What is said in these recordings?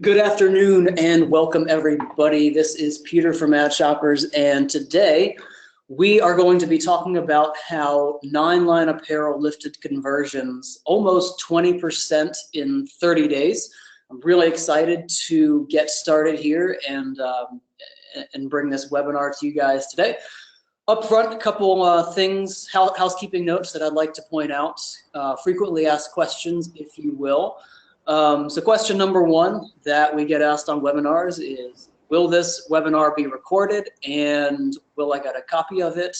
Good afternoon and welcome everybody. This is Peter from AddShoppers, and today we are going to be talking about how Nine Line Apparel lifted conversions almost 20% in 30 days. I'm really excited to get started here and bring this webinar to you guys today. Up front, a couple things, housekeeping notes that I'd like to point out. Frequently asked questions, if you will. So question number one that we get asked on webinars is, will this webinar be recorded and will I get a copy of it?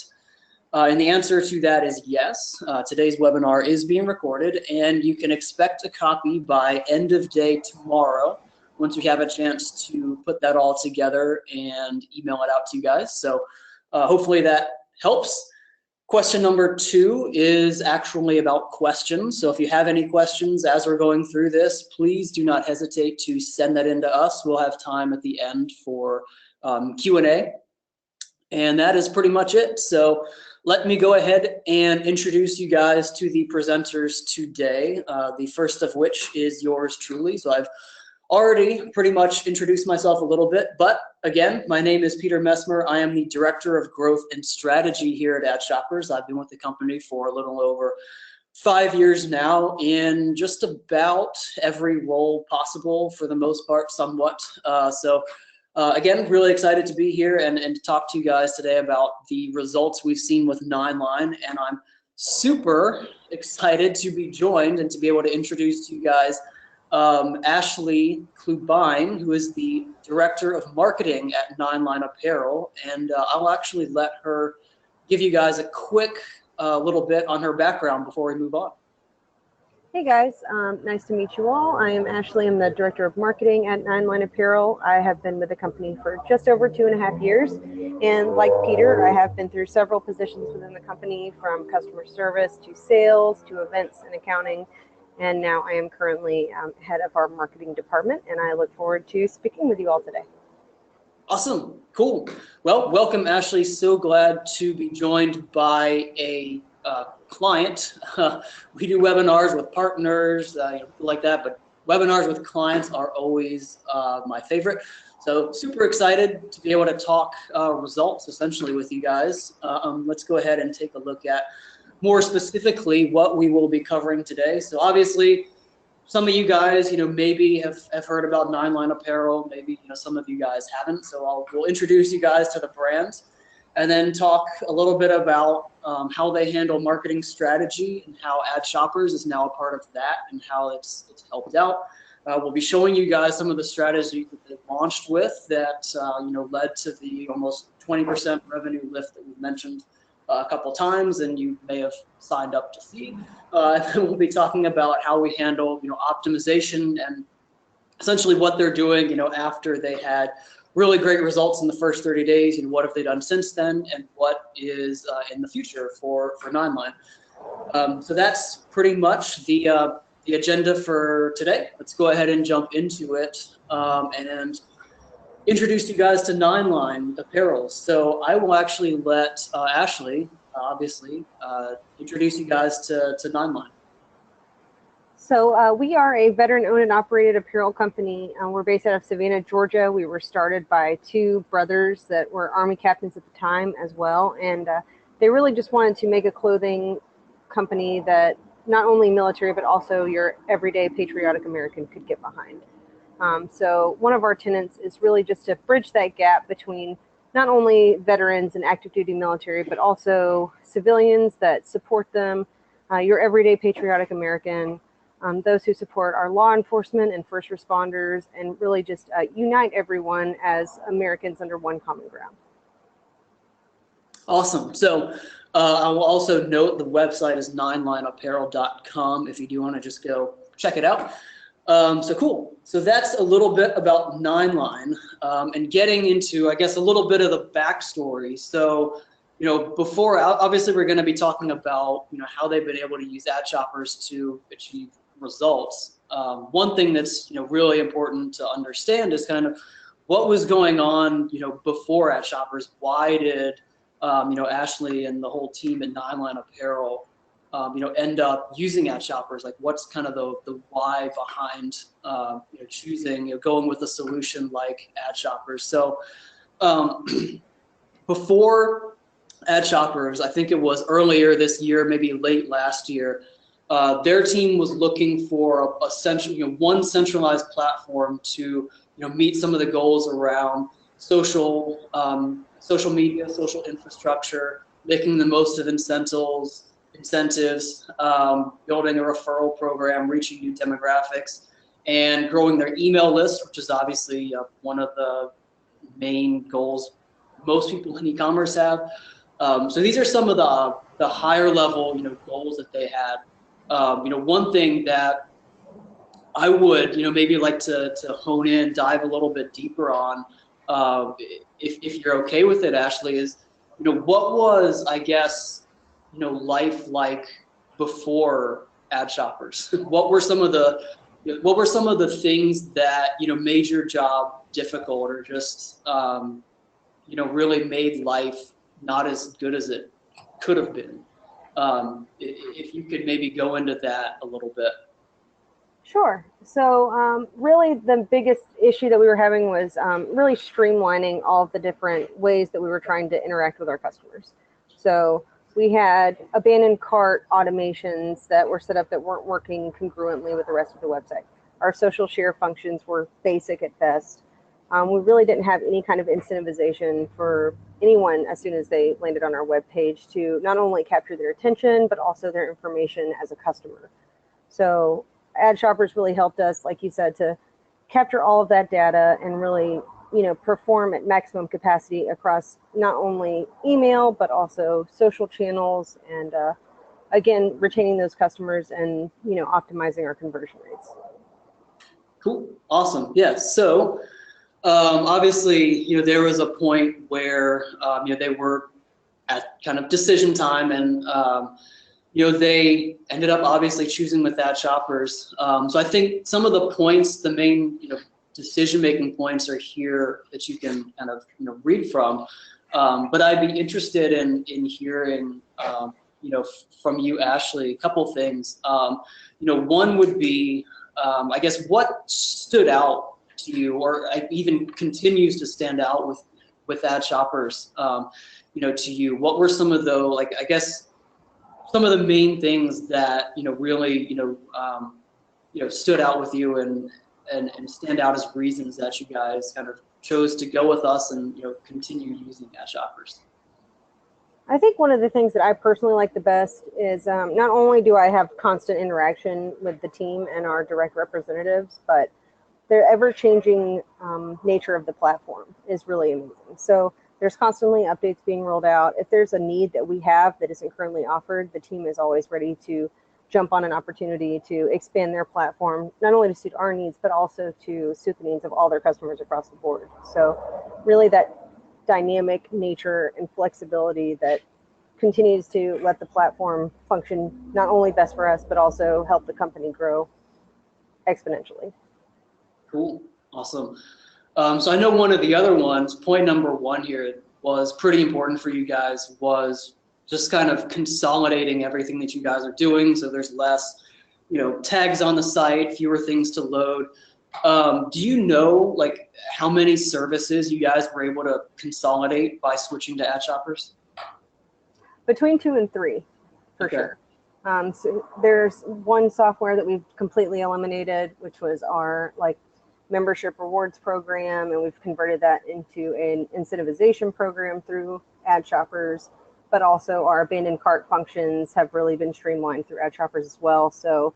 And the answer to that is yes. Today's webinar is being recorded and you can expect a copy by end of day tomorrow once we have a chance to put that all together and email it out to you guys. So hopefully that helps. Question number two is actually about questions. So if you have any questions as we're going through this, please do not hesitate to send that in to us. We'll have time at the end for Q&A. And that is pretty much it. So let me go ahead and introduce you guys to the presenters today. The first of which is yours truly. So I've already pretty much introduced myself a little bit, but again, my name is Peter Messmer. I am the Director of Growth and Strategy here at AddShoppers. I've been with the company for a little over 5 years now in just about every role possible, for the most part, somewhat. Again, really excited to be here and to talk to you guys today about the results we've seen with Nine Line, and I'm super excited to be joined and to be able to introduce to you guys Ashli Clubine, who is the Director of Marketing at Nine Line Apparel, and I'll actually let her give you guys a quick little bit on her background before we move on. Hey guys, nice to meet you all. I am Ashli. I'm the Director of Marketing at Nine Line Apparel. I have been with the company for just over 2.5 years, and like Peter, I have been through several positions within the company, from customer service to sales to events and accounting. And now I am currently head of our marketing department, and I look forward to speaking with you all today. Awesome, cool. Well, welcome, Ashli. So glad to be joined by a client. We do webinars with partners, like that, but webinars with clients are always my favorite. So super excited to be able to talk results essentially with you guys. Let's go ahead and take a look at more specifically what we will be covering today. So obviously, some of you guys, maybe have heard about Nine Line Apparel. Maybe some of you guys haven't. So we'll introduce you guys to the brand, and then talk a little bit about how they handle marketing strategy and how AddShoppers is now a part of that and how it's helped out. We'll be showing you guys some of the strategies that they launched with that led to the almost 20% revenue lift that we've mentioned a couple times, and you may have signed up to see. And then we'll be talking about how we handle optimization and essentially what they're doing after they had really great results in the first 30 days, and what have they done since then, and what is in the future for Nine Line. So that's pretty much the agenda for today. Let's go ahead and jump into it and introduce you guys to Nine Line Apparel. So I will actually let Ashli, obviously, introduce you guys to Nine Line. So we are a veteran-owned and operated apparel company. We're based out of Savannah, Georgia. We were started by two brothers that were Army captains at the time as well, and they really just wanted to make a clothing company that not only military but also your everyday patriotic American could get behind. So one of our tenets is really just to bridge that gap between not only veterans and active duty military, but also civilians that support them, your everyday patriotic American, those who support our law enforcement and first responders, and really just unite everyone as Americans under one common ground. Awesome. So I will also note the website is ninelineapparel.com if you do want to just go check it out. So cool. So that's a little bit about Nine Line, and getting into, I guess, a little bit of the backstory. So, before, obviously, we're going to be talking about, how they've been able to use AddShoppers to achieve results. One thing that's, really important to understand is kind of what was going on, before AddShoppers. Why did, Ashli and the whole team at Nine Line Apparel end up using AddShoppers? Like, what's kind of the why behind choosing, going with a solution like AddShoppers? So before AddShoppers, I think it was earlier this year, maybe late last year, their team was looking for one centralized platform to meet some of the goals around social media, social infrastructure, making the most of incentives, building a referral program, reaching new demographics, and growing their email list, which is obviously one of the main goals most people in e-commerce have. So these are some of the higher level goals that they had. One thing that I would maybe like to hone in, dive a little bit deeper on, if you're okay with it, Ashli, is what was, I guess, life like before AddShoppers? What were some of the things that made your job difficult, or just really made life not as good as it could have been? If you could maybe go into that a little bit. Sure. So really the biggest issue that we were having was really streamlining all of the different ways that we were trying to interact with our customers. So we had abandoned cart automations that were set up that weren't working congruently with the rest of the website. Our social share functions were basic at best. We really didn't have any kind of incentivization for anyone as soon as they landed on our web page to not only capture their attention, but also their information as a customer. So AddShoppers really helped us, like you said, to capture all of that data and really, perform at maximum capacity across not only email, but also social channels, and again, retaining those customers and, optimizing our conversion rates. Cool. Awesome. Yeah. So obviously, there was a point where, they were at kind of decision time, and, they ended up obviously choosing with AddShoppers. So I think some of the points, the main, decision-making points are here that you can kind of, read from. But I'd be interested in hearing, from you, Ashli, a couple things. One would be, I guess, what stood out to you, or even continues to stand out with AddShoppers, to you? What were some of the, I guess, some of the main things that really stood out with you and stand out as reasons that you guys kind of chose to go with us and continue using AddShoppers? I think one of the things that I personally like the best is not only do I have constant interaction with the team and our direct representatives, but the ever-changing nature of the platform is really amazing. So there's constantly updates being rolled out. If there's a need that we have that isn't currently offered, the team is always ready to jump on an opportunity to expand their platform, not only to suit our needs, but also to suit the needs of all their customers across the board. So really that dynamic nature and flexibility that continues to let the platform function not only best for us, but also help the company grow exponentially. Cool. Awesome. So I know one of the other ones, point number one here, was pretty important for you guys, was just kind of consolidating everything that you guys are doing, so there's less, tags on the site, fewer things to load. Do you know, how many services you guys were able to consolidate by switching to AddShoppers? Between 2 and 3, for sure. So there's one software that we've completely eliminated, which was our membership rewards program, and we've converted that into an incentivization program through AddShoppers. But also our abandoned cart functions have really been streamlined through AddShoppers as well. So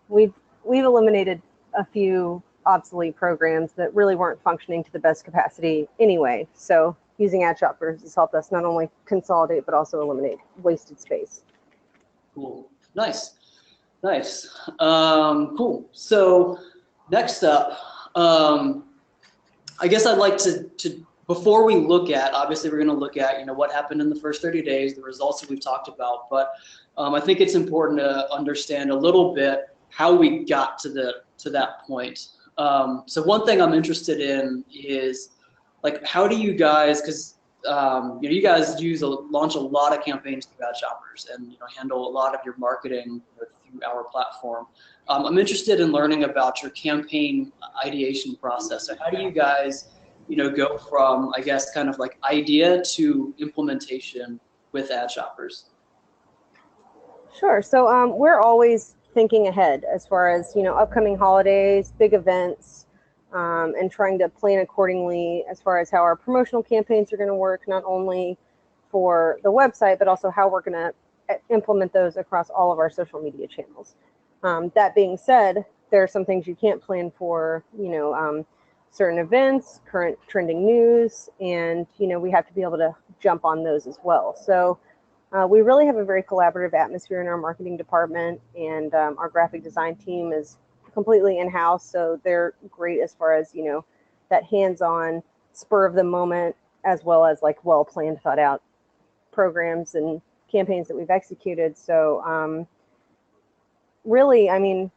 we've eliminated a few obsolete programs that really weren't functioning to the best capacity anyway. So using AddShoppers has helped us not only consolidate, but also eliminate wasted space. Cool. Nice. Cool. So next up, I guess I'd like to before we look at, obviously we're going to look at, what happened in the first 30 days, the results that we've talked about, but I think it's important to understand a little bit how we got to that point. So one thing I'm interested in is, how do you guys, because you guys launch a lot of campaigns through AddShoppers and handle a lot of your marketing through our platform. I'm interested in learning about your campaign ideation process. So how do you guys go from, I guess, kind of like idea to implementation with AddShoppers? Sure. So we're always thinking ahead as far as upcoming holidays, big events, and trying to plan accordingly as far as how our promotional campaigns are going to work, not only for the website, but also how we're going to implement those across all of our social media channels. That being said, there are some things you can't plan for, certain events, current trending news, and, we have to be able to jump on those as well. So we really have a very collaborative atmosphere in our marketing department, and our graphic design team is completely in-house, so they're great as far as that hands-on, spur of the moment, as well as like well-planned, thought-out programs and campaigns that we've executed. So really, I mean,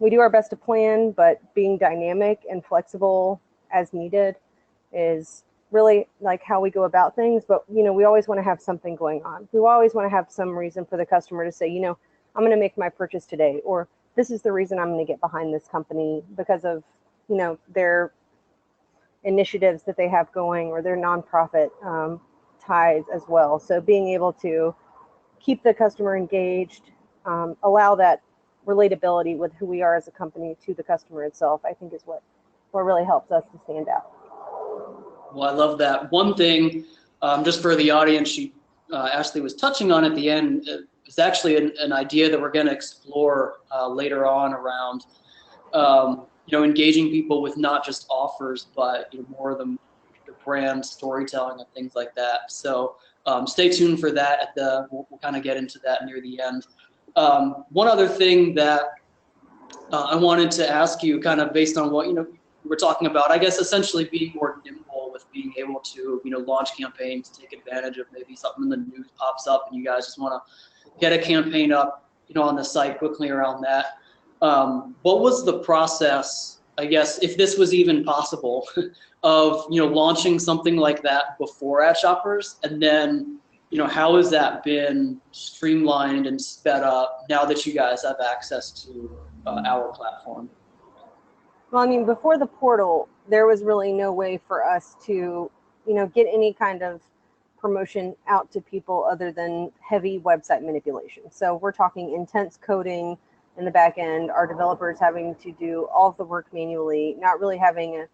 we do our best to plan, but being dynamic and flexible as needed is really like how we go about things. But we always want to have something going on. We always want to have some reason for the customer to say, I'm going to make my purchase today, or this is the reason I'm going to get behind this company because of their initiatives that they have going, or their nonprofit ties as well. So being able to keep the customer engaged, allow that relatability with who we are as a company to the customer itself, I think is what really helps us to stand out. Well, I love that. One thing, just for the audience, Ashli was touching on at the end, is actually an idea that we're going to explore later on around, engaging people with not just offers, but more of the brand storytelling and things like that. So stay tuned for that. We'll kind of get into that near the end. One other thing that I wanted to ask you, kind of based on what we're talking about, I guess essentially being more nimble with being able to launch campaigns, take advantage of maybe something in the news pops up, and you guys just want to get a campaign up on the site quickly around that. What was the process, I guess, if this was even possible, of launching something like that before AddShoppers, and then how has that been streamlined and sped up now that you guys have access to our platform? Well, I mean, before the portal, there was really no way for us to, get any kind of promotion out to people other than heavy website manipulation. So we're talking intense coding in the back end, our developers having to do all of the work manually, not really having a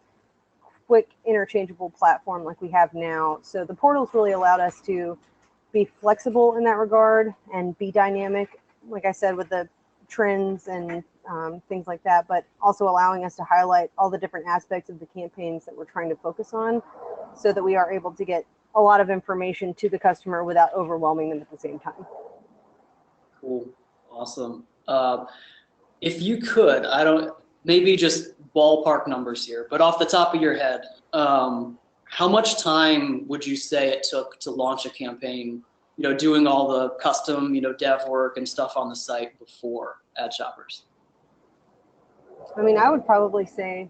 quick interchangeable platform like we have now. So the portal's really allowed us to be flexible in that regard and be dynamic, like I said, with the trends and things like that, but also allowing us to highlight all the different aspects of the campaigns that we're trying to focus on, so that we are able to get a lot of information to the customer without overwhelming them at the same time. Cool. Awesome. If you could, maybe just ballpark numbers here, but off the top of your head, how much time would you say it took to launch a campaign, doing all the custom, dev work and stuff on the site before AddShoppers? I mean, I would probably say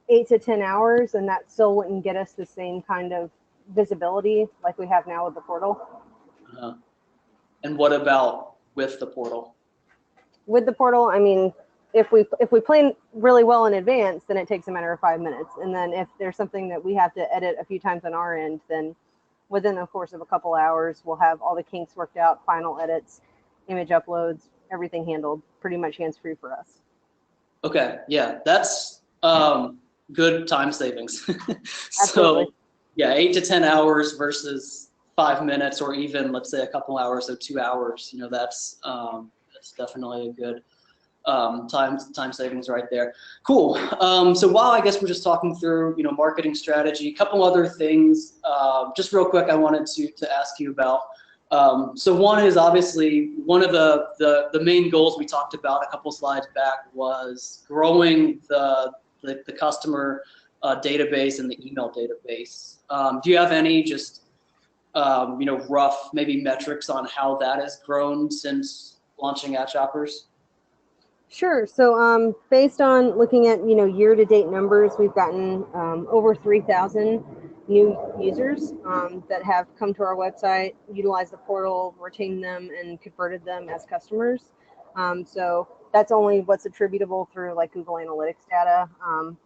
8 to 10 hours, and that still wouldn't get us the same kind of visibility like we have now with the portal. And what about with the portal? With the portal, I mean, if we plan really well in advance, then it takes a matter of 5 minutes. And then if there's something that we have to edit a few times on our end, then within the course of a couple hours, we'll have all the kinks worked out, final edits, image uploads, everything handled pretty much hands-free for us. Okay, yeah, that's good time savings. Absolutely. So yeah, 8 to 10 hours versus 5 minutes, or even let's say a couple hours, so 2 hours. That's definitely a good time savings right there. Cool. So while I guess we're just talking through marketing strategy, a couple other things, just real quick, I wanted to ask you about. So one is obviously one of the main goals we talked about a couple slides back was growing the customer database and the email database. Do you have any just rough maybe metrics on how that has grown since launching AddShoppers? Sure. So based on looking at year-to-date numbers, we've gotten over 3,000 new users that have come to our website, utilized the portal, retained them, and converted them as customers. So that's only what's attributable through like Google Analytics data.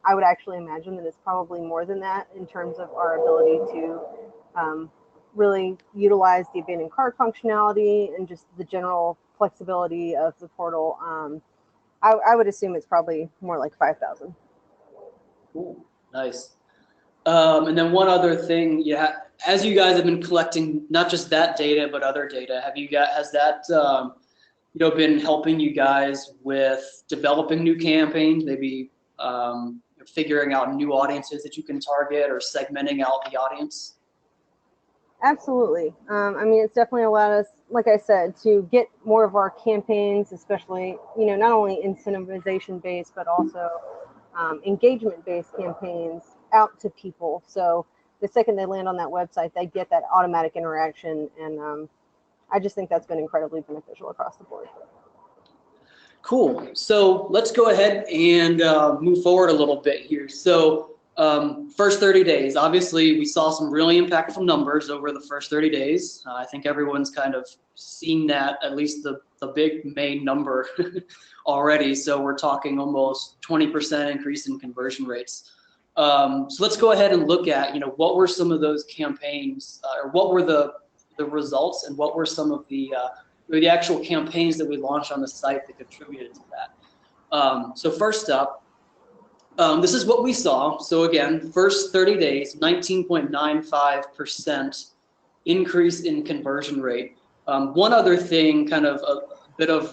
I would actually imagine that it's probably more than that in terms of our ability to really utilize the abandoned cart functionality and just the general flexibility of the portal. I would assume it's probably more like 5,000. Cool, nice. And then one other thing, yeah, as you guys have been collecting not just that data but other data, has that been helping you guys with developing new campaigns, maybe figuring out new audiences that you can target or segmenting out the audience? Absolutely. I mean, it's definitely allowed us, like I said, to get more of our campaigns, especially, not only incentivization based, but also engagement based campaigns out to people. So the second they land on that website, they get that automatic interaction. And I just think that's been incredibly beneficial across the board. Cool. So let's go ahead and move forward a little bit here. So first 30 days, obviously we saw some really impactful numbers over the first 30 days. I think everyone's kind of seen that, at least the big main number already. So we're talking almost 20% increase in conversion rates. So let's go ahead and look at, what were some of those campaigns, or what were the results, and what were some of the actual campaigns that we launched on the site that contributed to that. So first up, this is what we saw. So again, first 30 days, 19.95% increase in conversion rate. One other thing, kind of a bit of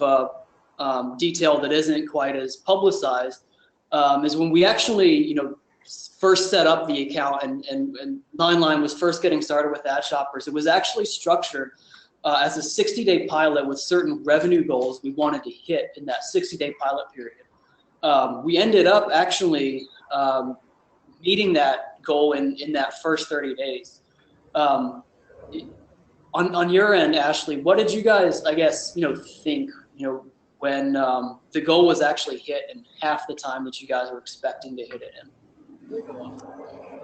detail that isn't quite as publicized, is when we actually, first set up the account and Nine Line was first getting started with AddShoppers, it was actually structured as a 60-day pilot with certain revenue goals we wanted to hit in that 60-day pilot period. We ended up actually meeting that goal in that first 30 days. On your end, Ashli, what did you guys, I guess, think, when the goal was actually hit in half the time that you guys were expecting to hit it in?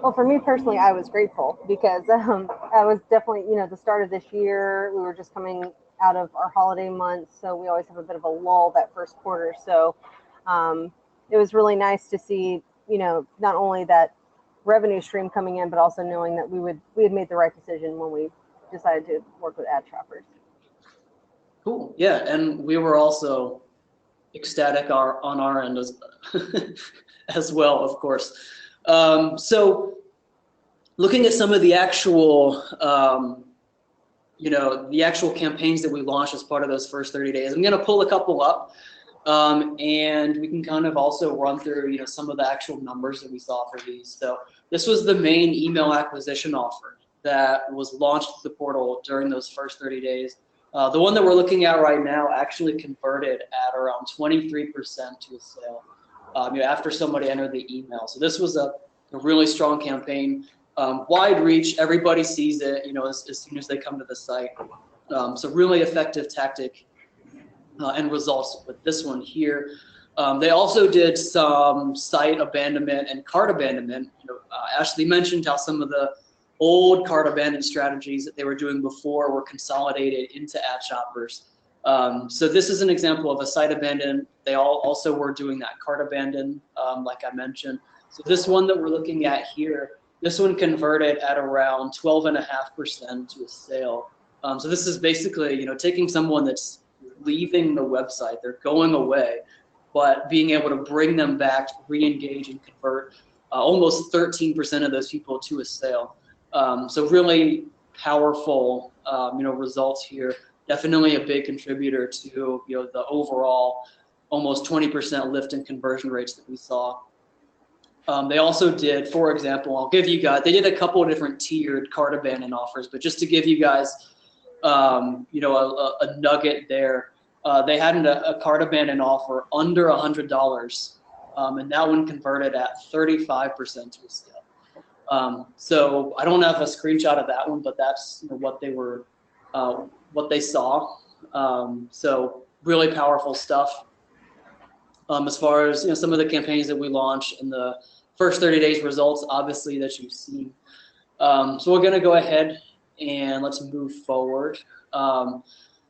Well, for me personally, I was grateful because I was definitely, the start of this year, we were just coming out of our holiday months, so we always have a bit of a lull that first quarter. So it was really nice to see, not only that revenue stream coming in, but also knowing that we had made the right decision when we decided to work with AddShoppers. Cool. Yeah, and we were also ecstatic on our end as well, of course. So looking at some of the actual, the actual campaigns that we launched as part of those first 30 days, I'm going to pull a couple up, and we can kind of also run through, some of the actual numbers that we saw for these. So this was the main email acquisition offer that was launched to the portal during those first 30 days. The one that we're looking at right now actually converted at around 23% to a sale. After somebody entered the email. So this was a really strong campaign, wide reach, everybody sees it, as soon as they come to the site. So really effective tactic and results with this one here. They also did some site abandonment and cart abandonment. Ashli mentioned how some of the old cart abandonment strategies that they were doing before were consolidated into AddShoppers. So this is an example of a site abandon. They also were doing that cart abandon, like I mentioned. So this one that we're looking at here, this one converted at around 12.5% to a sale. So this is basically, taking someone that's leaving the website, they're going away, but being able to bring them back, re-engage and convert almost 13% of those people to a sale. So really powerful, results here. Definitely a big contributor to the overall almost 20% lift in conversion rates that we saw. They also did, for example, I'll give you guys, they did a couple of different tiered cart abandon offers, but just to give you guys, a nugget there, they had a cart abandon offer under $100, and that one converted at 35% to a sale. So I don't have a screenshot of that one, but that's what they were. What they saw. So really powerful stuff. As far as some of the campaigns that we launched in the first 30 days results, obviously that you've seen. So we're going to go ahead and let's move forward.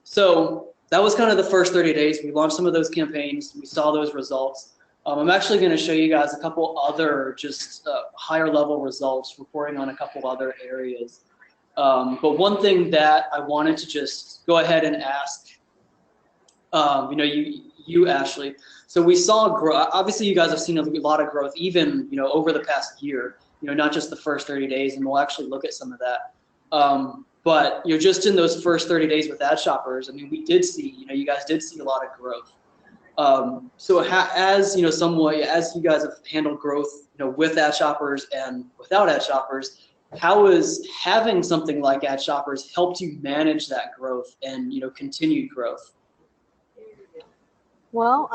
So that was kind of the first 30 days. We launched some of those campaigns. We saw those results. I'm actually going to show you guys a couple other just higher level results, reporting on a couple other areas. But one thing that I wanted to just go ahead and ask, you Ashli. So we saw growth. Obviously, you guys have seen a lot of growth, even over the past year. Not just the first 30 days, and we'll actually look at some of that. But just in those first 30 days with AddShoppers, I mean, we did see, you guys did see a lot of growth. So as as you guys have handled growth, with AddShoppers and without AddShoppers, how has having something like AddShoppers helped you manage that growth and continued growth? Well,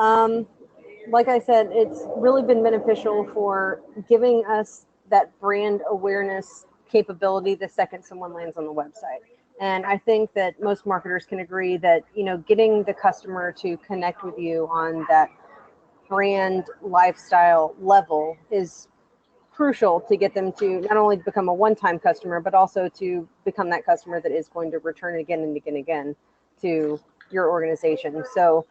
like I said, it's really been beneficial for giving us that brand awareness capability the second someone lands on the website. And I think that most marketers can agree that, getting the customer to connect with you on that brand lifestyle level is crucial to get them to not only become a one-time customer, but also to become that customer that is going to return again and again and again to your organization. So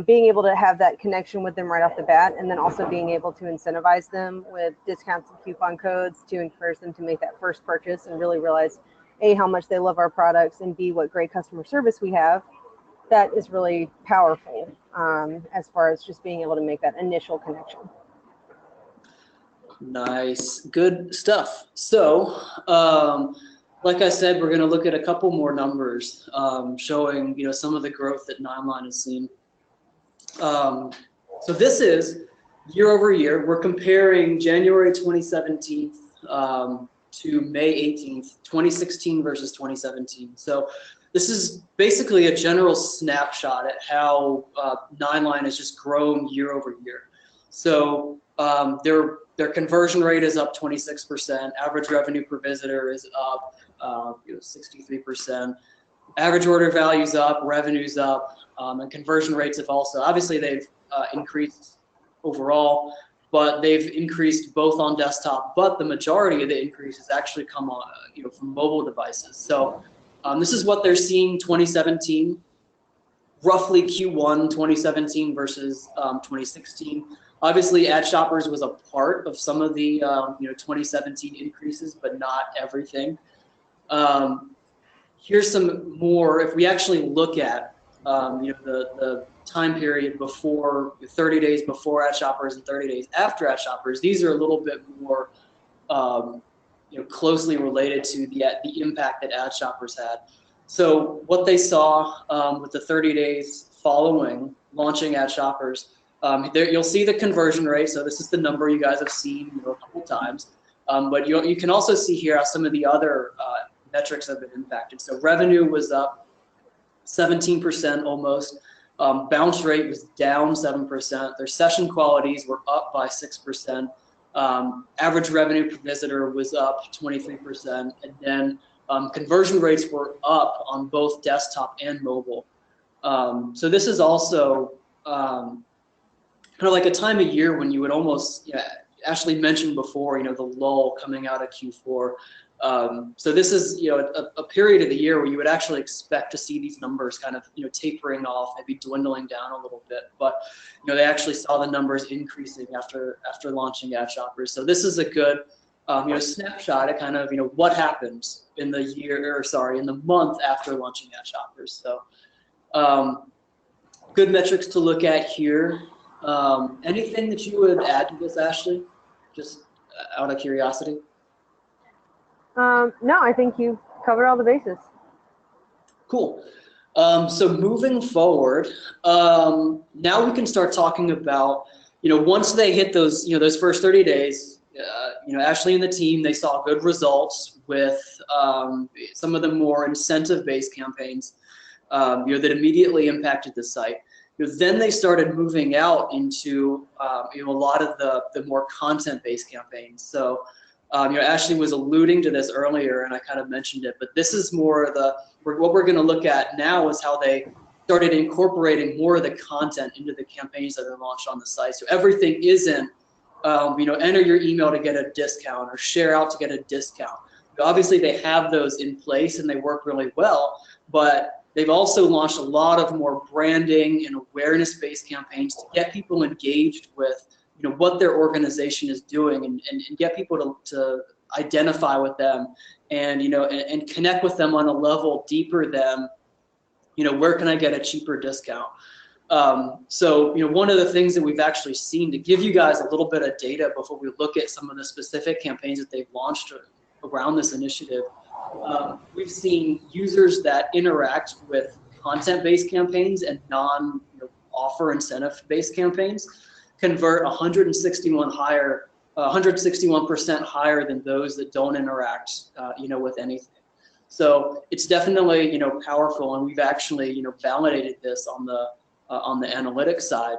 being able to have that connection with them right off the bat, and then also being able to incentivize them with discounts and coupon codes to encourage them to make that first purchase and really realize A, how much they love our products, and B, what great customer service we have, that is really powerful as far as just being able to make that initial connection. Nice, good stuff. So, like I said, we're going to look at a couple more numbers showing, some of the growth that Nine Line has seen. So this is year over year. We're comparing January 2017 to May 18th, 2016 versus 2017. So this is basically a general snapshot at how Nine Line has just grown year over year. So their conversion rate is up 26%. Average revenue per visitor is up 63%. Average order value's up, revenue's up, and conversion rates have also, obviously they've increased overall, but they've increased both on desktop, but the majority of the increase has actually come on, from mobile devices. So this is what they're seeing 2017, roughly Q1 2017 versus 2016. Obviously, AddShoppers was a part of some of the 2017 increases, but not everything. Here's some more. If we actually look at the time period before, 30 days before AddShoppers and 30 days after AddShoppers, these are a little bit more closely related to the impact that AddShoppers had. So what they saw with the 30 days following launching AddShoppers, there you'll see the conversion rate. So this is the number you guys have seen a couple times, but you can also see here how some of the other metrics have been impacted. So revenue was up 17% almost. Bounce rate was down 7%. Their session qualities were up by 6%. Average revenue per visitor was up 23%. And then conversion rates were up on both desktop and mobile. So this is also kind of like a time of year when you would almost, Ashli mentioned before, the lull coming out of Q4. So this is, a period of the year where you would actually expect to see these numbers kind of, tapering off, maybe dwindling down a little bit. But, they actually saw the numbers increasing after launching AddShoppers. So this is a good, snapshot at kind of, what happened in the in the month after launching AddShoppers. So good metrics to look at here. Anything that you would add to this, Ashli? Just out of curiosity. No, I think you covered all the bases. Cool. So moving forward, now we can start talking about, once they hit those, those first 30 days, Ashli and the team, they saw good results with some of the more incentive-based campaigns, that immediately impacted the site. Then they started moving out into, a lot of the more content-based campaigns. So, Ashli was alluding to this earlier, and I kind of mentioned it, but this is more what we're going to look at now is how they started incorporating more of the content into the campaigns that are launched on the site. So everything isn't, enter your email to get a discount or share out to get a discount. obviously they have those in place and they work really well, but they've also launched a lot of more branding and awareness-based campaigns to get people engaged with, what their organization is doing, and get people to identify with them, and and connect with them on a level deeper than, where can I get a cheaper discount? So one of the things that we've actually seen, to give you guys a little bit of data before we look at some of the specific campaigns that they've launched around this initiative, we've seen users that interact with content-based campaigns and non-offer incentive-based campaigns convert 161% higher than those that don't interact, with anything. So it's definitely, powerful, and we've actually, validated this on the analytics side.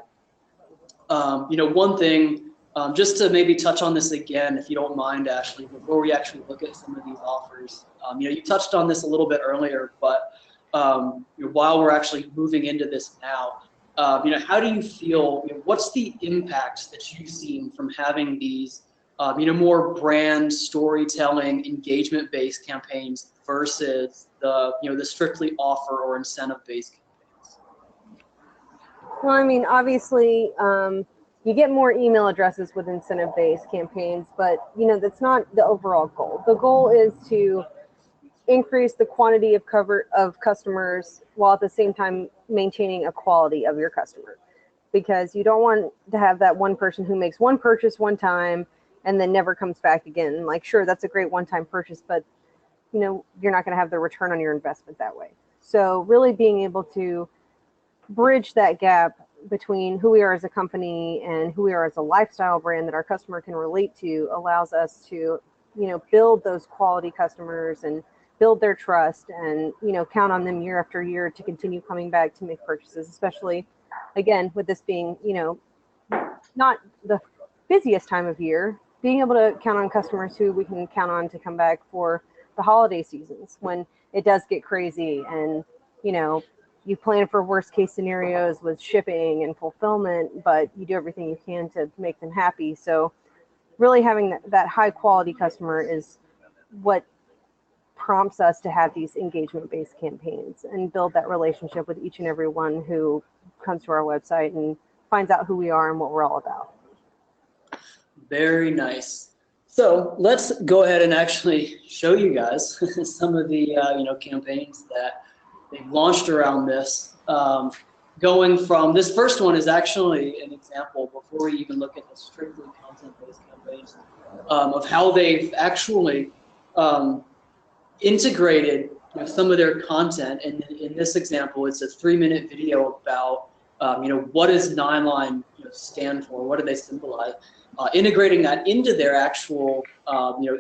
One thing, just to maybe touch on this again, if you don't mind, Ashley, before we actually look at some of these offers, you touched on this a little bit earlier, but while we're actually moving into this now, how do you feel? What's the impact that you've seen from having these, more brand storytelling, engagement-based campaigns versus the, the strictly offer or incentive-based campaigns? Well, I mean, obviously, you get more email addresses with incentive-based campaigns, but that's not the overall goal. The goal is to increase the quantity of customers while at the same time maintaining a quality of your customer, because you don't want to have that one person who makes one purchase one time and then never comes back again. Like, sure, that's a great one-time purchase, but you're not going to have the return on your investment that way. So really being able to bridge that gap between who we are as a company and who we are as a lifestyle brand that our customer can relate to allows us to, build those quality customers and build their trust, and count on them year after year to continue coming back to make purchases, especially again with this being not the busiest time of year, being able to count on customers who we can count on to come back for the holiday seasons when it does get crazy, and you plan for worst case scenarios with shipping and fulfillment, but you do everything you can to make them happy. So really having that high quality customer is what prompts us to have these engagement-based campaigns and build that relationship with each and every one who comes to our website and finds out who we are and what we're all about. Very nice. So let's go ahead and actually show you guys some of the campaigns that they've launched around this. Going from this first one is actually an example, before we even look at the strictly content-based campaigns, of how they've actually integrated some of their content. And in this example, it's a 3-minute video about what does Nine Line stand for, what do they symbolize, integrating that into their actual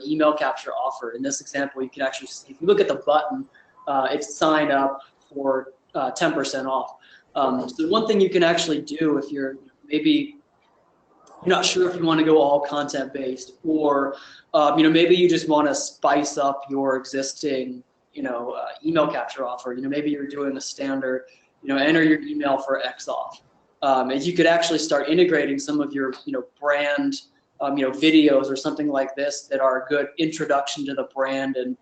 email capture offer. In this example, you can actually see, if you look at the button, it's sign up for 10% off. So one thing you can actually do if you're maybe not sure if you want to go all content based, or maybe you just want to spice up your existing email capture offer. Maybe you're doing a standard enter your email for X off, and you could actually start integrating some of your brand videos or something like this that are a good introduction to the brand and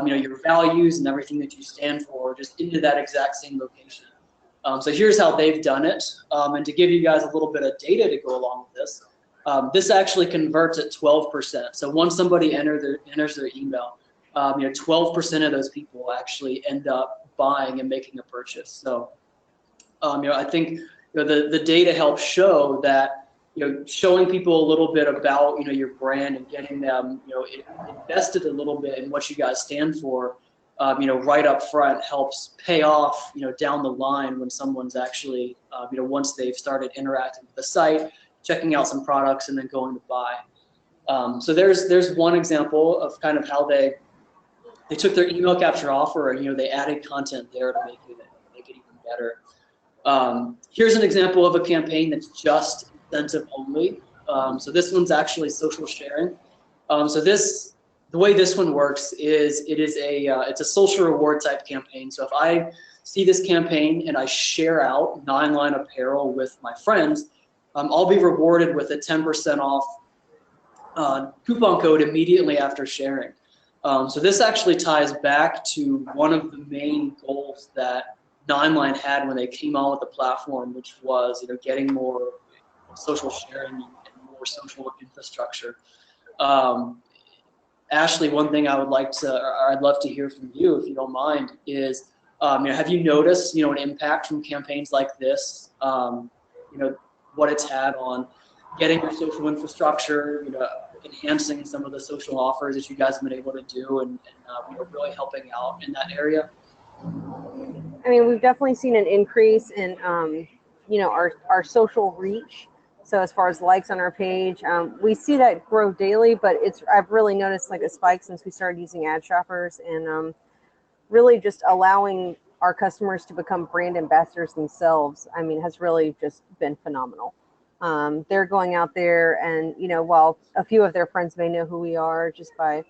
your values and everything that you stand for, just into that exact same location. So here's how they've done it, and to give you guys a little bit of data to go along with this, this actually converts at 12%. So once somebody enters their email, 12% of those people actually end up buying and making a purchase. So I think the data helps show that showing people a little bit about your brand and getting them invested a little bit in what you guys stand for, right up front, helps pay off down the line when someone's actually once they've started interacting with the site, checking out some products, and then going to buy. So there's one example of kind of how they took their email capture offer and they added content there to make it even better. Here's an example of a campaign that's just incentive only. So this one's actually social sharing. So the way this one works is it's a social reward type campaign. So if I see this campaign and I share out Nine Line Apparel with my friends, I'll be rewarded with a 10% off coupon code immediately after sharing. So this actually ties back to one of the main goals that Nine Line had when they came on with the platform, which was getting more social sharing and more social infrastructure. Ashli, one thing I'd love to hear from you, if you don't mind, is have you noticed an impact from campaigns like this? What it's had on getting your social infrastructure, enhancing some of the social offers that you guys have been able to do, and really helping out in that area. I mean, we've definitely seen an increase in our social reach. So as far as likes on our page, we see that grow daily, but I've really noticed like a spike since we started using AddShoppers, and really just allowing our customers to become brand ambassadors themselves, I mean, has really just been phenomenal. They're going out there and, while a few of their friends may know who we are just by,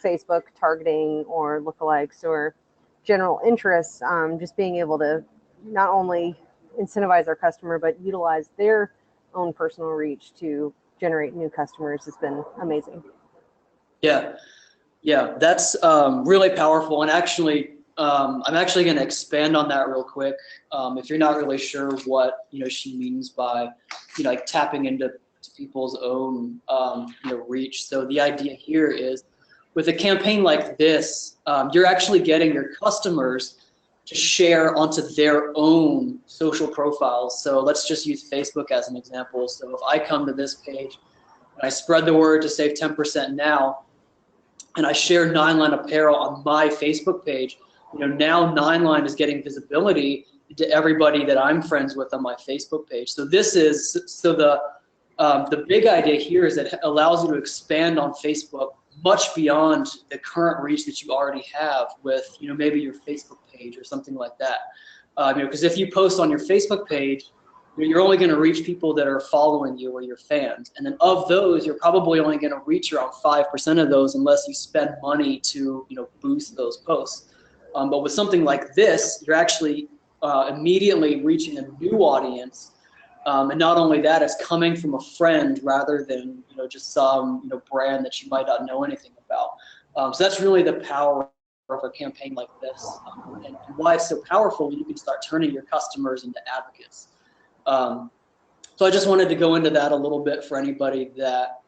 Facebook targeting or lookalikes or general interests, just being able to not only incentivize our customer, but utilize their own personal reach to generate new customers has been amazing. Yeah, that's really powerful. And actually, I'm actually going to expand on that real quick. If you're not really sure what she means by like tapping into people's own reach. So the idea here is, with a campaign like this, you're actually getting your customers to share onto their own social profiles. So let's just use Facebook as an example. So if I come to this page and I spread the word to save 10% now, and I share Nine Line Apparel on my Facebook page, now Nine Line is getting visibility to everybody that I'm friends with on my Facebook page. So the big idea here is that it allows you to expand on Facebook much beyond the current reach that you already have with maybe your Facebook page or something like that. Because if you post on your Facebook page, you're only going to reach people that are following you or your fans, and then of those, you're probably only going to reach around 5% of those unless you spend money to boost those posts. But with something like this, you're actually immediately reaching a new audience. And not only that, it's coming from a friend rather than just some brand that you might not know anything about. So that's really the power of a campaign like this, and why it's so powerful. You can start turning your customers into advocates. So I just wanted to go into that a little bit for anybody that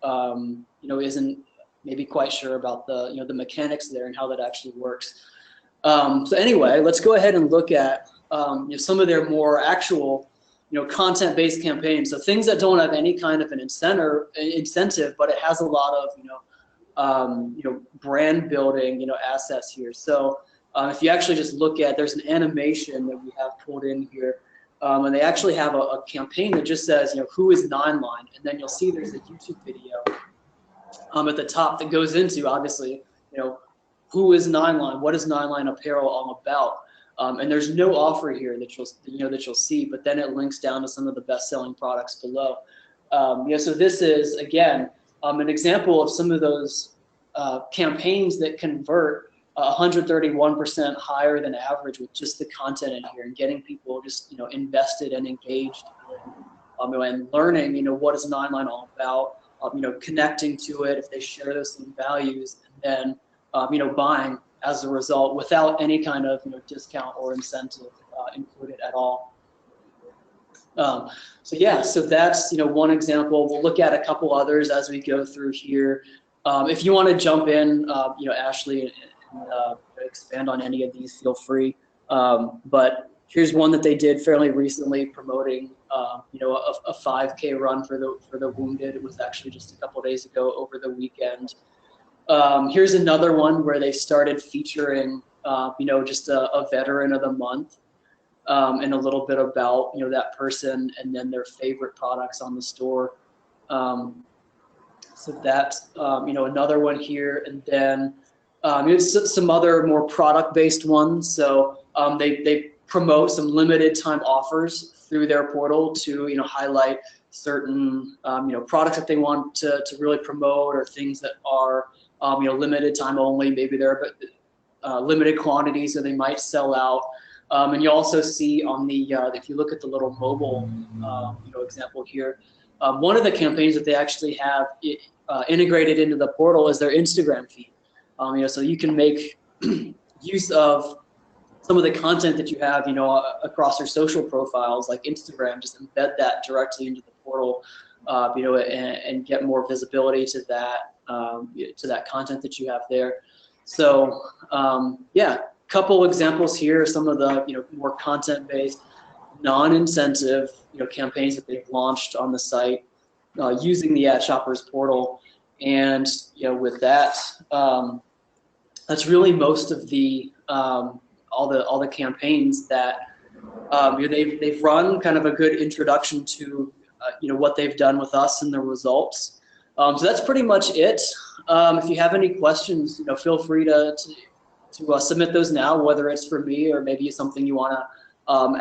isn't maybe quite sure about the mechanics there and how that actually works. So anyway, let's go ahead and look at some of their more actual content-based campaigns. So things that don't have any kind of an incentive, but it has a lot of brand building assets here. So if you actually just look at, there's an animation that we have pulled in here, and they actually have a campaign that just says who is Nine Line, and then you'll see there's a YouTube video at the top that goes into, obviously, who is Nine Line, what is Nine Line Apparel all about. And there's no offer here that you'll see, but then it links down to some of the best-selling products below. So this is again an example of some of those campaigns that convert 131% higher than average with just the content in here, and getting people just invested and engaged and learning what is Nine Line all about, connecting to it if they share those same values, and then buying as a result without any kind of discount or incentive included at all. So that's one example. We'll look at a couple others as we go through here. If you want to jump in, Ashli, and expand on any of these, feel free. But here's one that they did fairly recently, promoting a 5K run for the wounded. It was actually just a couple days ago over the weekend. Here's another one where they started featuring, just a veteran of the month, and a little bit about, that person, and then their favorite products on the store. So that's, another one here. And then some other more product-based ones. So they promote some limited time offers through their portal to, highlight certain, products that they want to really promote, or things that are, limited time only. Maybe they're limited quantities, so they might sell out. And you also see on the, if you look at the little mobile, example here, one of the campaigns that they actually have integrated into the portal is their Instagram feed. So you can make use of some of the content that you have, across your social profiles like Instagram, just embed that directly into the portal, and get more visibility to that content that you have there. So yeah, couple examples here, some of the more content-based, non-incentive campaigns that they've launched on the site using the AddShoppers portal. And with that, that's really most of the all the campaigns that they've run. Kind of a good introduction to what they've done with us and the results. So that's pretty much it. If you have any questions, feel free to submit those now, whether it's for me or maybe something you want to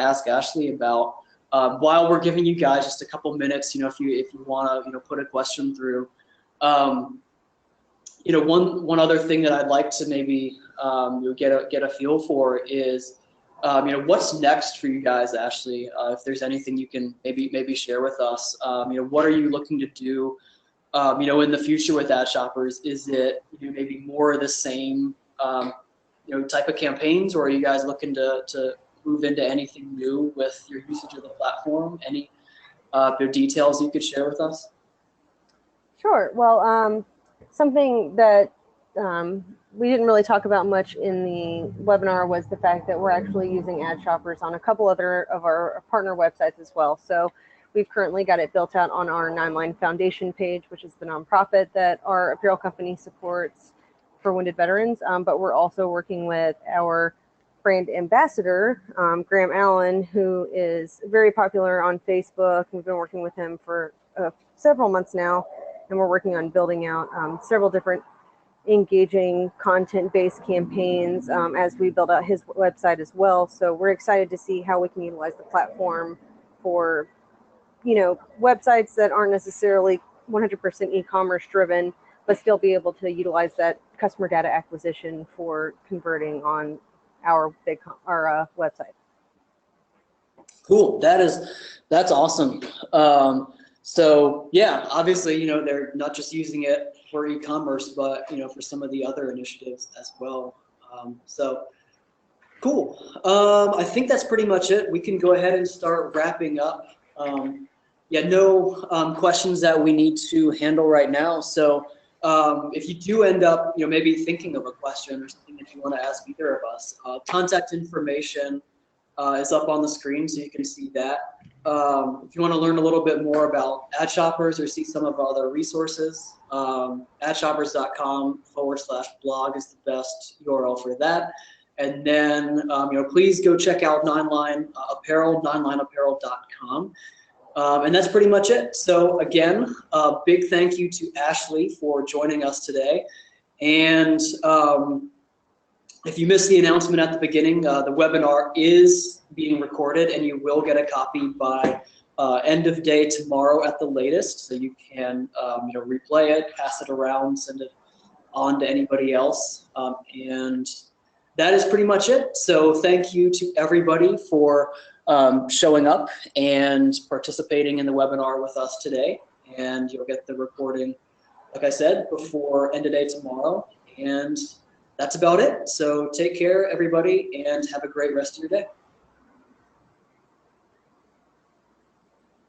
ask Ashli about. While we're giving you guys just a couple minutes, if you want to put a question through. One other thing that I'd like to maybe get a feel for is what's next for you guys, Ashli. If there's anything you can maybe share with us. What are you looking to do in the future with AddShoppers? Is it maybe more of the same type of campaigns, or are you guys looking to move into anything new with your usage of the platform? Any details you could share with us? Sure. Well, something that we didn't really talk about much in the webinar was the fact that we're actually using AddShoppers on a couple other of our partner websites as well. So we've currently got it built out on our 9 Line Foundation page, which is the nonprofit that our apparel company supports for wounded veterans. But we're also working with our brand ambassador, Graham Allen, who is very popular on Facebook. We've been working with him for several months now, and we're working on building out several different engaging content-based campaigns as we build out his website as well. So we're excited to see how we can utilize the platform for websites that aren't necessarily 100% e-commerce driven, but still be able to utilize that customer data acquisition for converting on our website. Cool. That's awesome. So yeah, obviously, they're not just using it for e-commerce, but for some of the other initiatives as well. So cool. I think that's pretty much it. We can go ahead and start wrapping up. Yeah, no questions that we need to handle right now. So if you do end up, maybe thinking of a question or something that you want to ask either of us, contact information is up on the screen, so you can see that. If you want to learn a little bit more about AddShoppers or see some of our other resources, addshoppers.com/blog is the best URL for that. And then, please go check out 9 Line Apparel, 9lineapparel.com. And that's pretty much it. So again, a big thank you to Ashli for joining us today. And if you missed the announcement at the beginning, the webinar is being recorded, and you will get a copy by end of day tomorrow at the latest. So you can replay it, pass it around, send it on to anybody else. And that is pretty much it. So thank you to everybody for showing up and participating in the webinar with us today. And you'll get the recording, like I said, before end of day tomorrow. And that's about it. So take care, everybody, and have a great rest of your day.